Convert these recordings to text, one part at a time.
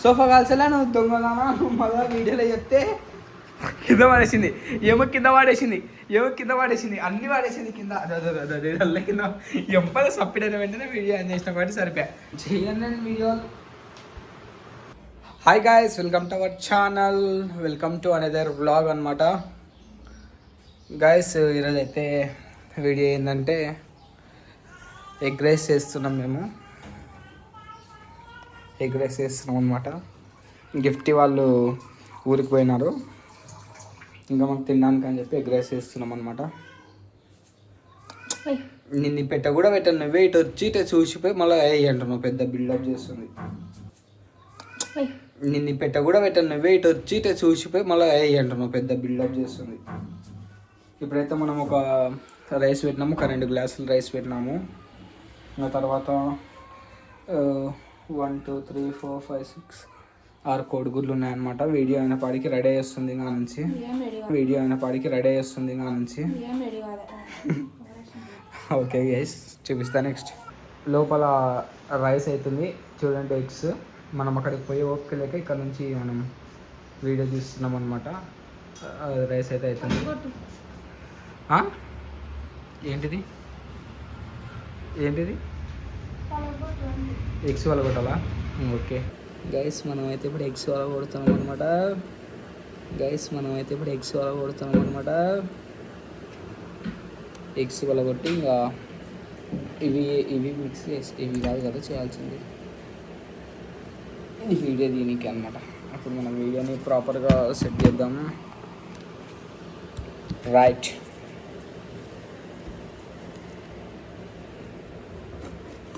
Sofa కాల్సలా నువ్వు దొంగదానా మళ్ళా వీడియోలో చెప్తే కింద పడేసింది ఏమో కింద పడేసింది అన్ని పడేసింది కింద అదే కింద ఎంపద సప్పిడైన వెంటనే వీడియో ఆన్ చేసిన కాబట్టి సరిపోయా చేయండి video. Hi guys, welcome to our channel, welcome to another vlog అనమాట. గాయ్స్ ఈరోజు అయితే వీడియో ఏంటంటే ఎగ్ రైస్ చేస్తున్నాం. మేము ఎగ్ రైస్ చేస్తున్నాం అనమాట. గిఫ్ట్ వాళ్ళు ఊరికి పోయినారు, ఇంకా మాకు తినడానికి అని చెప్పి ఎగ్ రైస్ చేస్తున్నాం అనమాట. నిన్ను పెట్ట కూడా పెట్టాను, నువ్వే ఇటు వచ్చి ఇటు చూసిపోయి మళ్ళీ అంటున్నావు, పెద్ద బిల్డప్ చేస్తుంది. నిన్ను పెట్ట కూడా పెట్టాను, నువ్వే ఇటు వచ్చి ఇటు చూసిపోయి మళ్ళీ అంటున్నావు, పెద్ద బిల్డప్ చేస్తుంది. ఇప్పుడైతే మనం ఒక రైస్ పెట్టినాము, ఒక 2 గ్లాసులు రైస్ పెట్టినాము. ఆ తర్వాత 1 2 3 4 5 6 6 కోడిగుడ్లు ఉన్నాయన్నమాట. వీడియో అయిన పాడికి రెడీ చేస్తుంది ఇంకా నుంచి ఓకే గైస్, చూపిస్తా నెక్స్ట్. లోపల రైస్ అవుతుంది చూడండి, ఎగ్స్. మనం అక్కడికి పోయి ఓపిక లేక ఇక్కడ నుంచి మనం వీడియో చూస్తున్నాం అనమాట. రైస్ అయితే అవుతుంది. ఏంటిది ఎగ్స్ వల్ల కొట్టాలా? ఓకే గైస్, మనమైతే ఇప్పుడు ఎగ్స్ వల్ల కొడుతున్నాం అనమాట. ఎగ్స్ వల్ల కొట్టి ఇంకా ఇవి మిక్స్ చేసి, ఇవి కాదు కదా చేయాల్సింది, ఈ వీడియో దీనికి అనమాట. అప్పుడు మనం వీడియోని ప్రాపర్గా సెట్ చేద్దాం. రైట్,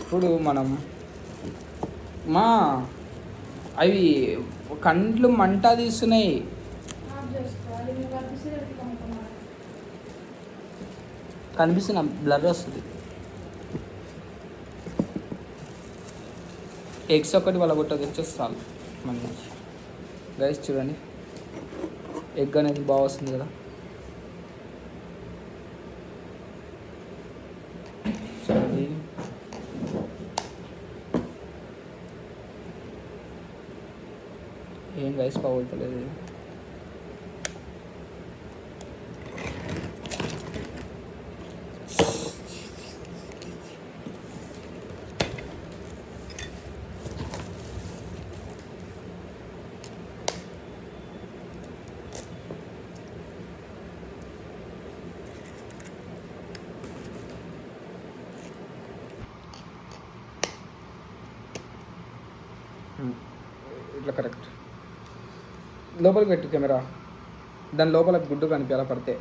ఇప్పుడు మనం అవి కండ్లు మంట తీస్తున్నాయి. కనిపిస్తున్నా, బ్లర్ వస్తుంది. ఎగ్స్ ఒకటి వాళ్ళ గుట్ట తెచ్చేస్తాను మన గైస్. చూడండి, ఎగ్ అనేది బాగా వస్తుంది కదా. చూడండి, ఏం రైస్ బాగోతలేదు. ఇట్లా కరెక్ట్. లోపలికి పెట్టు కెమెరా, దాని లోపల గుడ్డు కనిపించాల పడితే.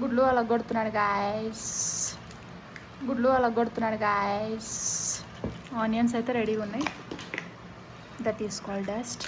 గుడ్లు అలా కొడుతున్నాడు గాయస్. ఆనియన్స్ అయితే రెడీగా ఉన్నాయి. That is called dust.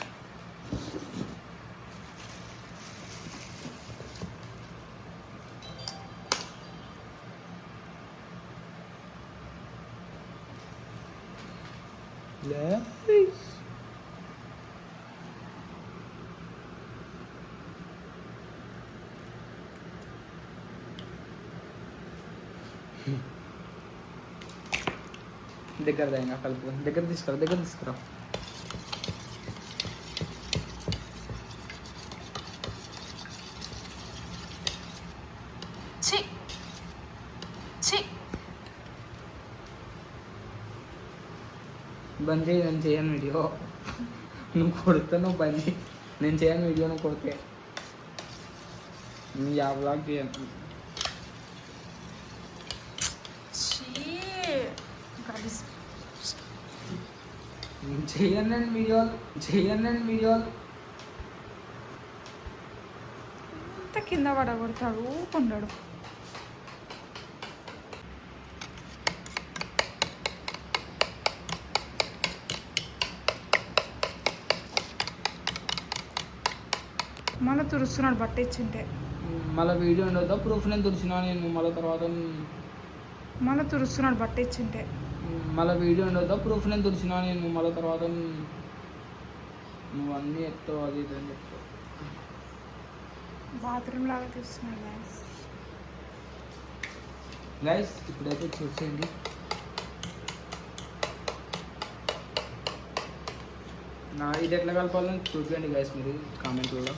దగ్గర ఇంకా కలుపు, దగ్గర తీసుకురా. బంద్ చేయి, నేను చేయను వీడియో. నువ్వు కొడితే నువ్వు బంద్ చేయి, నేను చేయను వీడియో. నువ్వు కొడితే యా బ్లాగ్ చేయను. చేయను నేను వీడియో. అంత కింద పడగొడతాడు కొండడు. మళ్ళీ తురుస్తున్నాడు బట్ట ఇచ్చింటే. మళ్ళీ వీడియో ఉండొద్దా? ప్రూఫ్ నేను తుడిచినా నేను. మళ్ళీ తర్వాత మళ్ళీ తురుస్తున్నాడు బట్ట ఇచ్చింటే. మళ్ళీ వీడియో ఉండవుతా ప్రూఫ్ నేను తుడిచినా నేను మళ్ళీ తర్వాత నువ్వు అన్నీ ఎత్తావు అది ఇది అని చెప్తావు. బాత్రూమ్ లాగా తీస్తున్నాయి గైస్ ఇప్పుడైతే చూసేయండి. నా ఇది ఎట్లా కలపాలని చూపించండి గైస్ మీరు కామెంట్లో.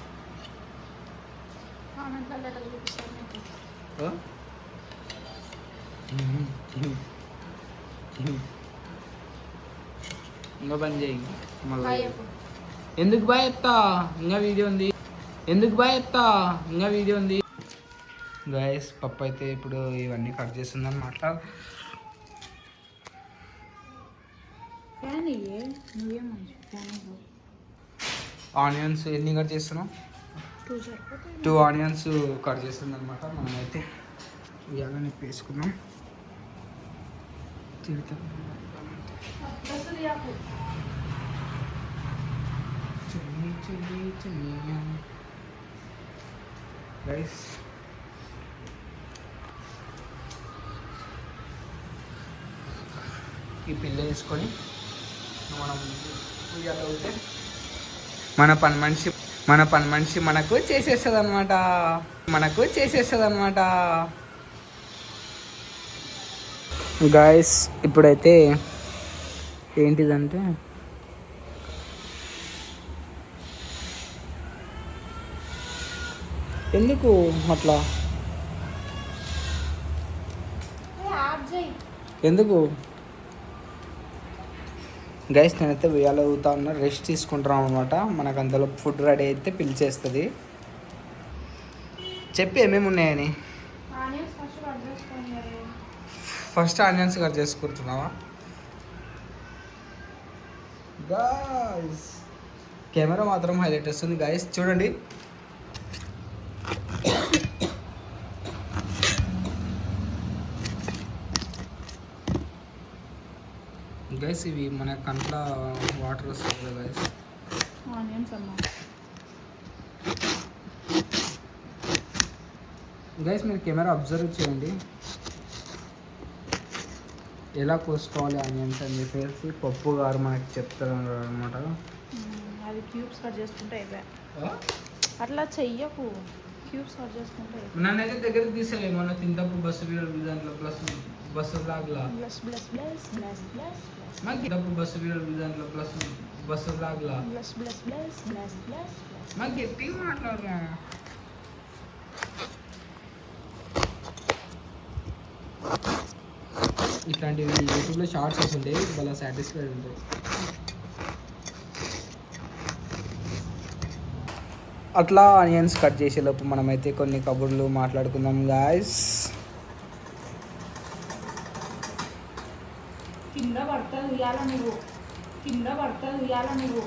ఇంకా పని చేయి మళ్ళీ. ఎందుకు బాయ్ చెప్తా ఇంకా వీడియో ఉంది. ఎందుకు బాయ్ చెప్తా ఇంకా వీడియో ఉంది. గైస్ పప్పు అయితే ఇప్పుడు ఇవన్నీ కట్ చేస్తుందని మాట్లాడు. ఆనియన్స్ ఎన్ని కట్ చేస్తున్నావు? 2 ఆనియన్స్ కట్ చేస్తుంది అనమాట. మనమైతే ఇవాళ వేసుకున్నాం. తిడతాం గైస్. ఈ పిల్ల వేసుకొని మనం ఉయ్యాల అవుతే మన పని మనిషి మనకు చేసేస్తుంది అనమాట. గాయస్ ఇప్పుడైతే ఏంటిదంటే ఎందుకు అట్లా ఎందుకు గైస్ నేనైతే ఉయ్యాల ఊతా ఉన్నా, రెస్ట్ తీసుకుంటున్నాం అనమాట. మనకు అంతలో ఫుడ్ రెడీ అయితే పిలిచేస్తుంది. చెప్పి ఏమేమి ఉన్నాయని. ఫస్ట్ ఆనియన్స్ కట్ చేసుకుంటున్నావా? గాయస్ కెమెరా మాత్రం హైలైట్ వస్తుంది గాయస్ చూడండి. గైస్ ఇవి మన కంట్లో వాటర్ వస్తుంది కదా గైస్. గైస్ మీరు కెమెరా అబ్జర్వ్ చేయండి ఎలా కోసుకోవాలి ఆనియన్స్ అని చెప్పేసి పప్పు గారు మనకి చెప్తారు అనమాట. అది క్యూబ్స్ కట్ చేసుకుంటే అట్లా చెయ్యకు. క్యూబ్స్ కట్ చేసుకుంటే నన్నైతే దగ్గరికి తీసేయాలి. మొన్న తింటప్పుడు బస్సు దాంట్లో ప్లస్ బస్సు లాగ్లా మాకు బస్సు దాంట్లో ప్లస్ బస్సు లాగ్లా మాకు గట్టిగా మాట్లాడరా. ఇట్లాంటివి యూట్యూబ్లో షార్ట్స్ వస్తుంటాయి, చాలా సాటిస్ఫైడ్ ఉంటాయి. అట్లా ఆనియన్స్ కట్ చేసేలోపు మనమైతే కొన్ని కబుర్లు మాట్లాడుకుందాం గాయస్. కింద పడతాను ఉయ్యాల నువ్వు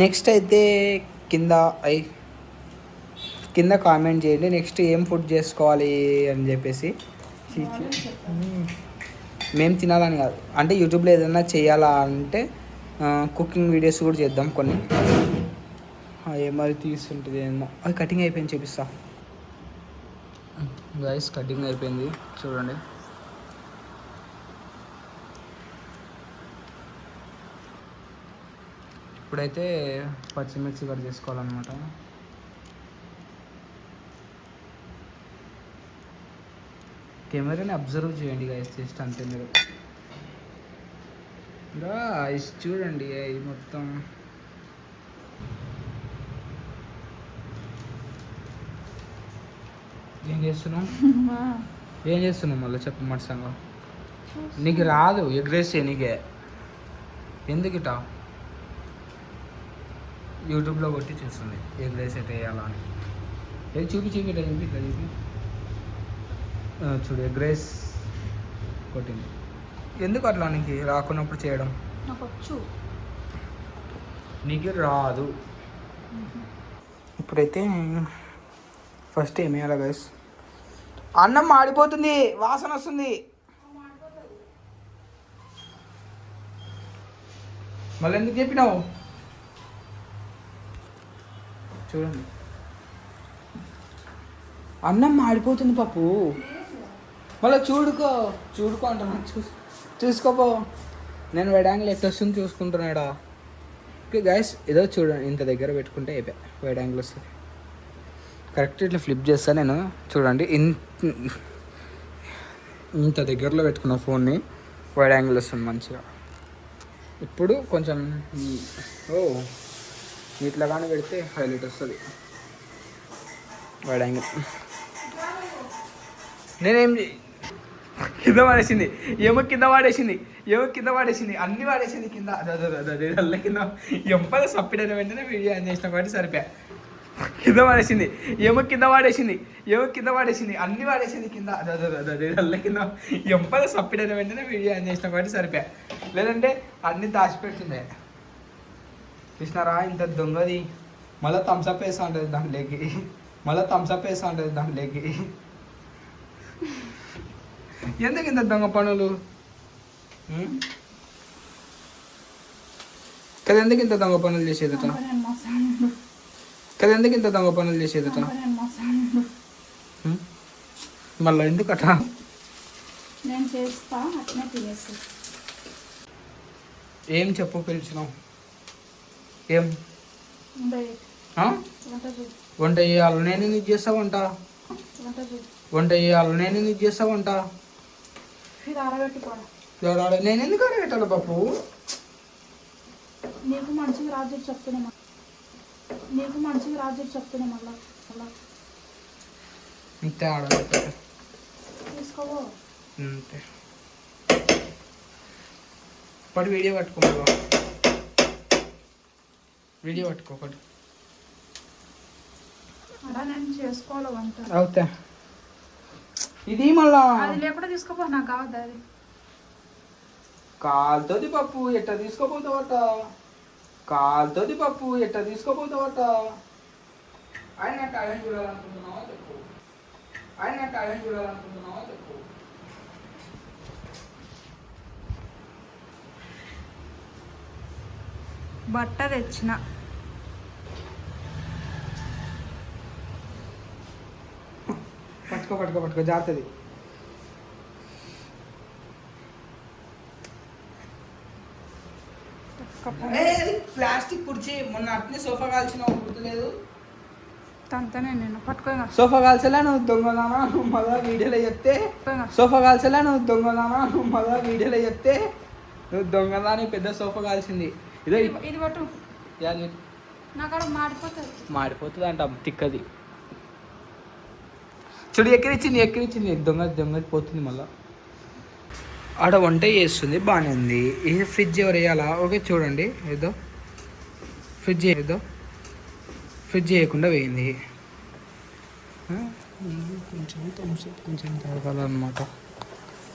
నెక్స్ట్ అయితే కింద కామెంట్ చేయండి నెక్స్ట్ ఏం ఫుడ్ చేసుకోవాలి అని చెప్పేసి. మేము తినాలని కాదు, అంటే యూట్యూబ్లో ఏదైనా చేయాలా అంటే కుకింగ్ వీడియోస్ కూడా చేద్దాం కొన్ని. మరి తీస్తుంటుంది ఏమో. అది కటింగ్ అయిపోయింది చూపిస్తా గైస్. కటింగ్ అయిపోయింది చూడండి. ఇప్పుడైతే పచ్చిమిర్చి కట్ చేసుకోవాలన్నమాట. కెమెరాని అబ్జర్వ్ చేయండి గైస్, జస్ట్ అంతే మీరు. గైస్ చూడండి ఇది మొత్తం. ఏం చేస్తున్నావు మళ్ళీ చెప్పు మట్సంగా. నీకు రాదు ఎగ్ రైస్ నీకే. ఎందుకు ఇటా యూట్యూబ్లో కొట్టి చూస్తుంది ఎగ్ రైస్ ఎట్ వేయాలా అని. ఏది చూపి ఇట్లా చూపి చూడు ఎగ్ రైస్ కొట్టింది. ఎందుకు అట్లా నీకు రాకున్నప్పుడు చేయడం? నీకు రాదు. ఇప్పుడైతే ఫస్ట్ ఏం వేయాలి గైస్? అన్నం మాడిపోతుంది, వాసన వస్తుంది. మళ్ళీ ఎందుకు చెప్పినావు? చూడండి అన్నం మాడిపోతుంది పప్పు. మళ్ళీ చూడుకో అంటున్నా. చూసుకోపో. నేను వేడాంగిల్ ఎట్లా వస్తుంది చూసుకుంటున్నాడా. ఓకే గైస్, ఏదో చూడండి, ఇంత దగ్గర పెట్టుకుంటే అయిపోయా. వేడాంగిల్ వస్తుంది కరెక్ట్. ఇట్లా ఫ్లిప్ చేస్తా నేను. చూడండి, ఇంత దగ్గరలో పెట్టుకున్న ఫోన్ని. వైడ్ యాంగిల్ వస్తుంది మంచిగా. ఇప్పుడు కొంచెం ఇట్లాగానే పెడితే హైలైట్ వస్తుంది వైడ్ యాంగిల్. నేనేం కింద వాడేసింది. ఏమో కింద వాడేసింది. అన్ని వాడేసింది కింద. అదే అల్ల కింద ఎంపద సప్పిడైన వెంటనే వీడియో ఆన్ చేసిన కాబట్టి సరిపోయా. కింద వాడేసింది. ఏమో కింద వాడేసింది. అన్ని వాడేసింది కింద. అదే అల్ల కింద ఎంపద సప్పిడైన వెంటనే వీడియో ఆన్ చేసిన కాబట్టి సరిపోయా. లేదంటే అన్ని దాచిపెడుతుండే. చూసినారా ఇంత దొంగది. మళ్ళీ థమ్స్అప్ వేస్తా ఉంటుంది దాంట్లోకి. ఎందుకు ఇంత దొంగ పనులు కదా? ఎందుకు ఇంత దొంగ పనులు చేసేదట? మళ్ళీ ఎందుకట? నేను చేస్తా అట్నే తినేసి. ఏం చెప్పు పిలిచినావు? ఏం వంట చేయాలి? నేను నీకు చేస్తా వంట. నేను ఎందుకు అరగట్టాలి పప్పు? నీకు మంచిగా రాజు చెప్తున్నా మళ్ళా ఇంతే ఆడబెట్ట తీసుకోవో. అంతే. పడి వీడియో పట్టుకో పట్టు. అలా నేను చేసుకోవాలి వంట. అవుతా. ఇది మళ్ళా అది లేకుండా తీసుకోపో. నాకు కావద్దు అది. కాలుతోది పప్పు ఎట్ట తీసుకోపోతావట. ఆయన టాలెంట్ చూడాలనుకుంటున్నావా చెప్పు. బట్ట తెచ్చిన. పట్టుకో జాగ్రత్తది. ప్లాస్టిక్ కుర్చీ మొన్న అట్నే సోఫా కాల్చిన గుర్తులేదు. తంతనే నేను పట్టుకో. సోఫా కాల్చలే నువ్వు దొంగదానా. నువ్వు మళ్ళా వీడియోలో చెప్తే నువ్వు దొంగదాని పెద్ద సోఫా కాల్చింది. ఇదో ఇది పట్టు. నాకు మాడిపోతుంది అంట తిక్కది. చూడు ఎక్కిరిచ్చింది. దొంగ పోతుంది మళ్ళా. ఆడ వంట చేస్తుంది బాగానే ఉంది. ఇది ఫ్రిడ్జ్ ఎవరు వేయాలా? ఓకే చూడండి, ఏదో ఫ్రిడ్జ్ చేయకుండా వేయింది. కొంచెం తాగాలన్నమాట.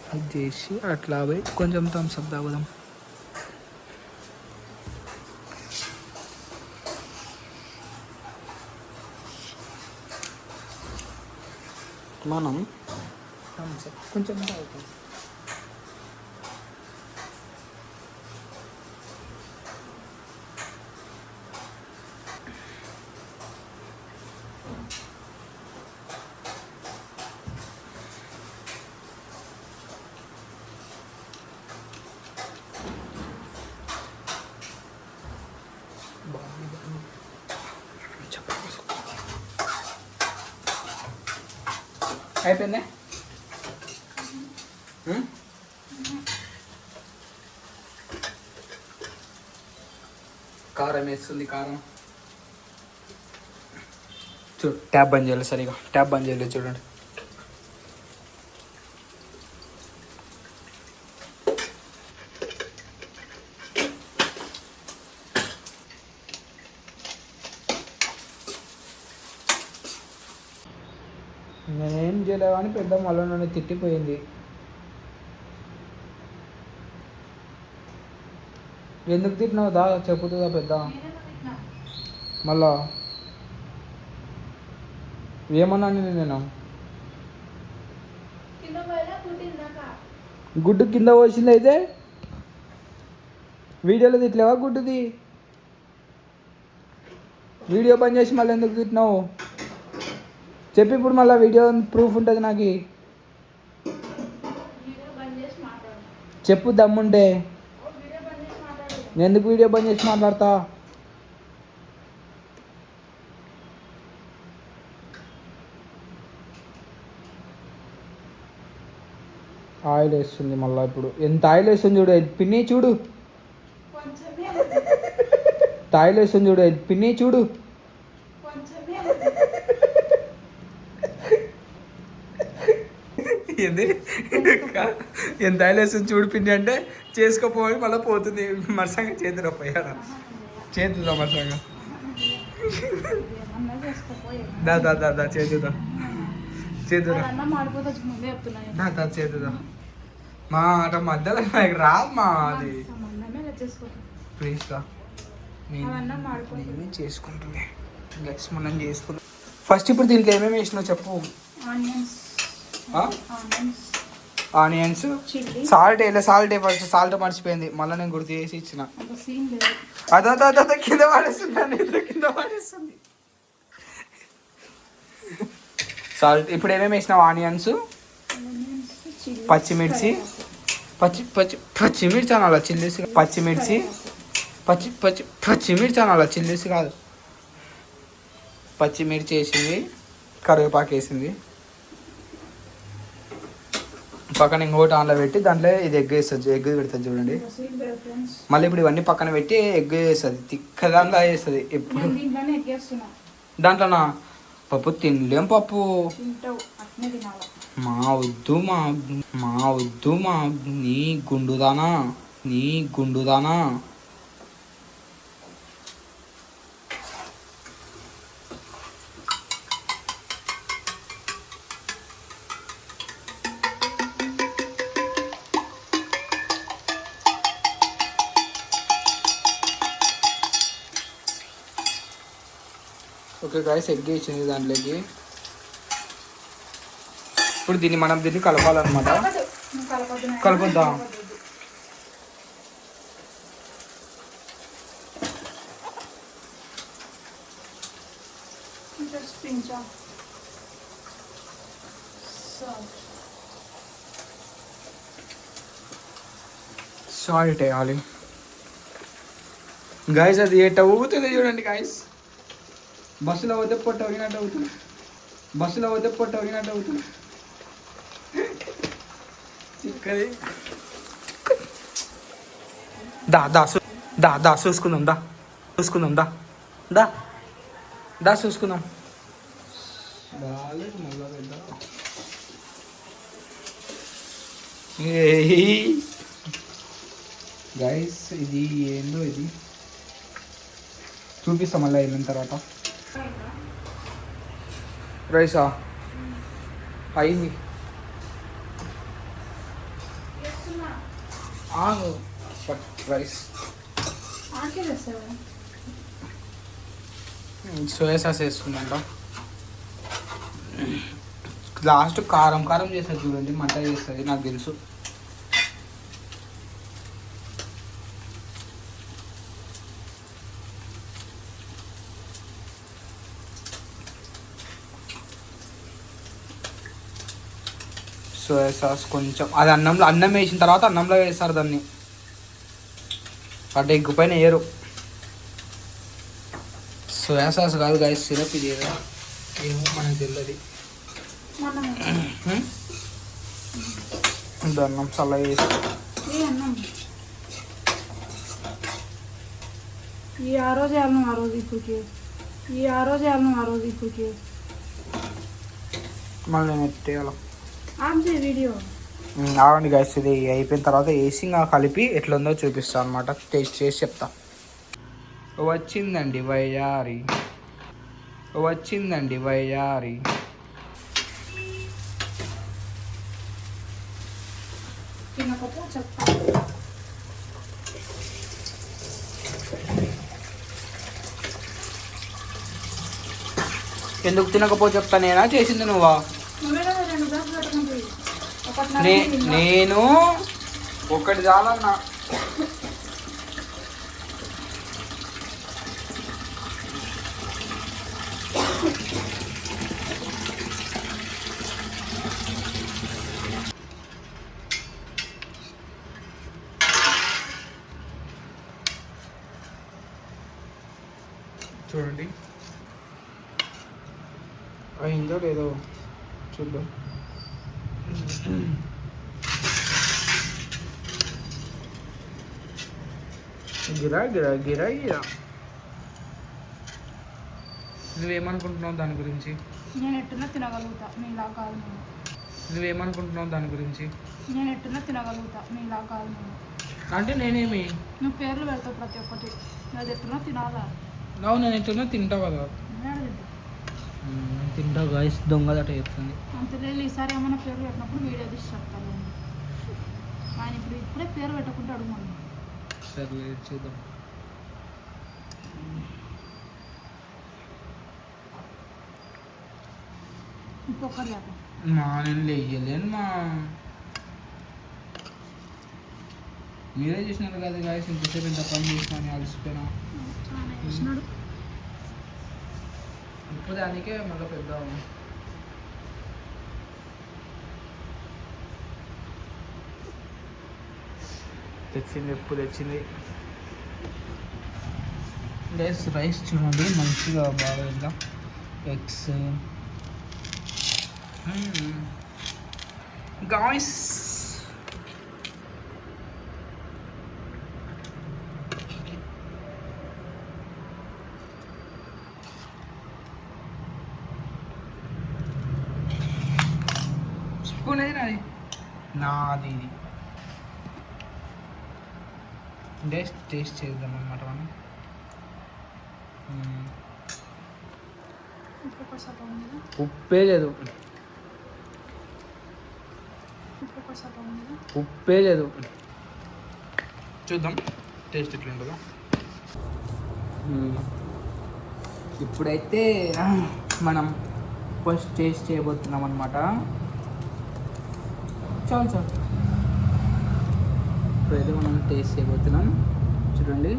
ఫ్రిడ్జ్ చేసి అట్లా పోయి కొంచెం థమ్స్అప్ తాగుదాం. మనం థమ్స్అప్ కొంచెం తాగుతాం. అయిపోయిందా? కారం వేస్తుంది. చూడు, ట్యాప్ బంద్ చేయాలి. సరిగా ట్యాప్ బంద్ చేయలేదు చూడండి. నేనేం చేయలేవు అని పెద్ద మళ్ళీ నన్ను తిట్టిపోయింది. ఎందుకు తిట్టినావు దా చెప్పుతుందా పెద్ద? మళ్ళా ఏమన్నా నేను గుడ్డు కింద పోసింది. అయితే వీడియోలో తిట్టలేవా గుడ్డుది? వీడియో బంద్ చేసి మళ్ళీ ఎందుకు తిట్టినావు? చెప్పి ఇప్పుడు మళ్ళీ వీడియో ప్రూఫ్ ఉంటుంది నాకు. చెప్పు దమ్ముంటే. నేను ఎందుకు వీడియో బంద్ చేసి మాట్లాడతా? ఆయిల్ వేస్తుంది మళ్ళీ. ఇప్పుడు ఎంత ఆయిల్ వేస్తుంది చూడు పిన్ని, చూడు ఆయిల్ వేస్తుంది చూడు పిన్ని, చూడు. ఏంది ఎంత ఆయిల్ వేస్తుంది చూడు పిన్ని అంటే చేసుకోపోయి మళ్ళీ పోతుంది. మరసంగా చేతురా పోయాడా, చేతుదా మరసంగా. దా దా దా దా చేతుదా, చేతుదా దా చేతుదా. మా అట మధ్యలో నాకు రాదు మా అది. ప్లీజ్ రా, నేను చేసుకుంటున్నా గైస్, మనం చేసుకుంటాం. ఫస్ట్ ఇప్పుడు దీంట్లో ఏమేమి వేసినావు చెప్పు. ఆనియన్స్, సాల్ట్ వేయలే. సాల్ట్ ఫస్ట్, సాల్ట్ మర్చిపోయింది మళ్ళీ నేను గుర్తు చేసి ఇచ్చిన. అదే కింద పడేస్తుంది, కింద పడేస్తుంది. సాల్ట్. ఇప్పుడు ఏమేమి వేసినావు? ఆనియన్స్, పచ్చిమిర్చి, పచ్చిమిర్చి అనాల చిల్లీస్, పచ్చిమిర్చి, పచ్చిమిర్చి అనాల చిల్లీస్ కాదు. పచ్చిమిర్చి వేసింది, కరివేపాకు వేసింది. పక్కన ఇంకోటి ఆన్లో పెట్టి దాంట్లో ఇది ఎగ్ వేస్తుంది, ఎగ్ పెడుతుంది చూడండి. మళ్ళీ ఇప్పుడు ఇవన్నీ పక్కన పెట్టి ఎగ్ వేస్తుంది, తిక్కదంగా వేస్తుంది. ఎప్పుడు దాంట్లోనా? పప్పు తినలేం పప్పు. మా వద్దు మా నీ గుండుదానా, నీ గుండుదానా. ఓకే గాయ్స్, ఎగ్ వేసింది దాంట్లోకి. ఇప్పుడు దీన్ని కలపాలన్నమాట. కలుపుద్దాం. సాల్ట్ వేయాలి గాయస్. అది ఎట్ట ఊగుతుంది చూడండి గాయస్. బస్సులో పోతే పొట్ట ఒగినట్టు అవుతుంది, బస్సులో పోతే పొట్ట ఒగినట్టు అవుతుంది. దా దా దా దా చూసుకుందాం, దా చూసుకుందాం, దా దా దా చూసుకుందాం. గైస్ ఇది ఏందో, ఇది చూపిస్తాం మళ్ళీ వెళ్ళిన తర్వాత. రైసా అయింది. రైస్ సోయా సాస్ వేసుకుందంట. లాస్ట్ కారం కారం చేస్తుంది చూడండి, మంట చేస్తుంది నాకు తెలుసు. సోయా సాస్ కొంచెం, అది అన్నం వేసిన తర్వాత అన్నంలో వేస్తారు దాన్ని, అటు ఎగ్గు పైన వేయరు. సోయా సాస్ కాదు గాయస్, సిరప్ ఇది ఏదో ఏమో మనకు తెలియదు. అన్నం చల్లగా వేసి ఆ రోజు ఇప్పటికి మళ్ళీ నెట్టేయాలి. వీడియో ఆగండి గాయస్, ఇది అయిపోయిన తర్వాత వేసి ఇంకా కలిపి ఎట్లుందో చూపిస్తాను అనమాట. టేస్ట్ చేసి చెప్తా. వచ్చిందండి వయ్యారి, వచ్చిందండి వయ్యారి. ఎందుకు తినకపో చెప్తా, నేనా చేసింది నువ్వా? నేను ఒకటి చాలన్నా. చూడండి అయిందో లేదో చూద్దాం. గిరా గిరా గిరా గిరా. నువ్వేమనుకుంటున్నావు దాని గురించి? నేను ఎట్టున్నా తినగలుగుతా, మీలా కాదు నేను. నువ్వేమనుకుంటున్నావు దాని గురించి? నేను ఎట్టున్నా తినగలుగుతా, మీలా కాదు నేను. అంటే నేనేమి నువ్వు పేర్లు పెడతావు ప్రతి ఒక్కటి. అది ఎట్టున్నా తినాలా? నువ్వు నేను ఎట్లా తింటావు కదా. నేను తింటా. తింటావు గాయస్, దొంగదట చెప్తుంది. అంతలేదు, ఈసారి ఏమైనా పేర్లు పెట్టినప్పుడు వీడియో తీసి చెప్తాను. ఆయన ఇప్పుడే పేరు పెట్టకుండా అడుగుమని. సరే చూద్దాం. ఇంకొకరు లేక మా నేను లేయలేను మా. మీరే చేసినారు కదా గాయస్, ఇంతసేపు ఇంత పని చేసినా అని అలసిపోయినా. చాలా చేసినాడు. ఇప్పుడు దానికే మళ్ళీ పెద్ద తెచ్చింది, ఎప్పుడు తెచ్చింది. రైస్ చూడండి మంచిగా బాగా ఇలా ఎగ్స్ గాయ్స్. స్పూన్ అది నాది. టేస్ట్ చేద్దాం అన్నమాట మనం. ఇంకొకటి సగం ఉంది. ఉప్పే లేదు, ఇంకొకటి సగం ఉంది. ఉప్పే లేదు. చూద్దాం టేస్ట్ ఎట్లుంటుందో. ఇప్పుడైతే మనం ఫస్ట్ టేస్ట్ చేయబోతున్నాం అన్నమాట. చాలు ఇప్పుడైతే మనం టేస్ట్ చేయబోతున్నాం. చూడండి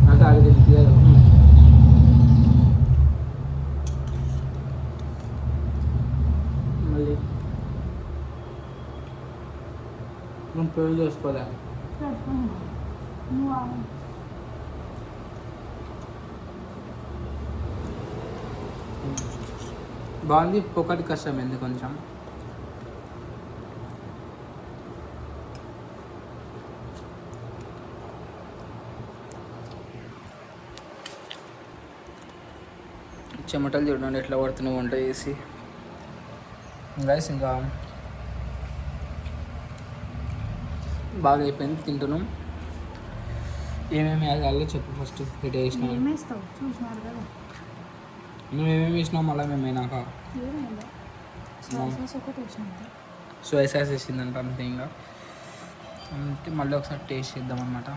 నాకు అది తెలియదు. మళ్ళీ మనం పేరు చేసుకోలే. బాగుంది, ఒకటి కష్టమైంది కొంచెం. చెమటలు చూడండి ఎట్లా పడుతున్నాయి వంట చేసి. గైస్ ఇంకా బాగా అయిపోయింది, తింటున్నాం. ఏమేమి వేయాలో చెప్పు ఫస్ట్. ఇటు వేసినా చూసినారు కదా నువ్వు ఏమేమి వేసినావు మళ్ళీ మేము అయినాక. సోయా సాస్ వేసిందంట అంతే. ఇంకా అంటే మళ్ళీ ఒకసారి టేస్ట్ చేద్దాం అన్నమాట.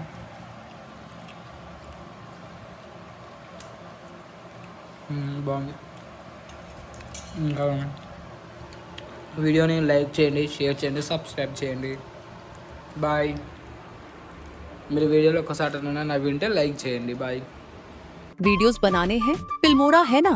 బాగుంది. ఇంకా వీడియోని లైక్ చేయండి, షేర్ చేయండి, సబ్స్క్రైబ్ చేయండి. బాయ్. मेरे वीडियो ఒకసారి నవ్వింటే లైక్ చేయండి. బాయ్. वीडियोस बनाने हैं फिल्मोरा है ना।